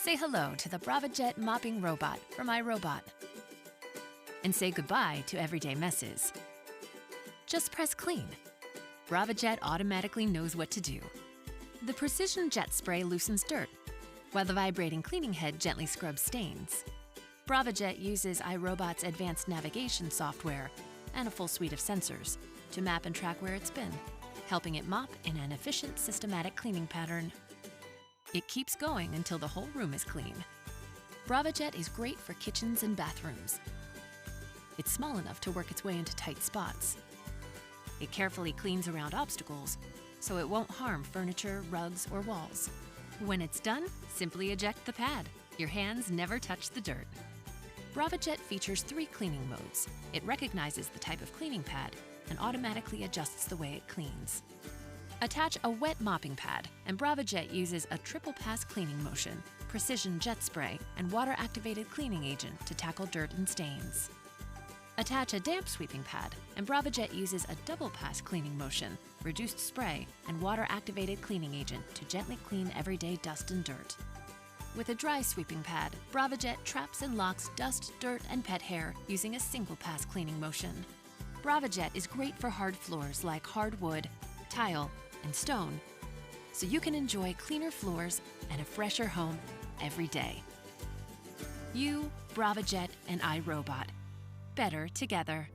Say hello to the Braava mopping robot from iRobot. And say goodbye to everyday messes. Just press clean. Braava automatically knows what to do. The precision jet spray loosens dirt, while the vibrating cleaning head gently scrubs stains. Braava uses iRobot's advanced navigation software and a full suite of sensors to map and track where it's been, helping it mop in an efficient, systematic cleaning pattern. It keeps going until the whole room is clean. Braava is great for kitchens and bathrooms. It's small enough to work its way into tight spots. It carefully cleans around obstacles, so it won't harm furniture, rugs, or walls. When it's done, simply eject the pad. Your hands never touch the dirt. Braava features 3 cleaning modes. It recognizes the type of cleaning pad and automatically adjusts the way it cleans. Attach a wet mopping pad, and Braava uses a triple pass cleaning motion, precision jet spray, and water-activated cleaning agent to tackle dirt and stains. Attach a damp sweeping pad, and Braava uses a double pass cleaning motion, reduced spray, and water-activated cleaning agent to gently clean everyday dust and dirt. With a dry sweeping pad, Braava traps and locks dust, dirt, and pet hair using a single pass cleaning motion. Braava is great for hard floors like hardwood, tile, and stone, so you can enjoy cleaner floors and a fresher home every day. You, Braava and iRobot. Better together.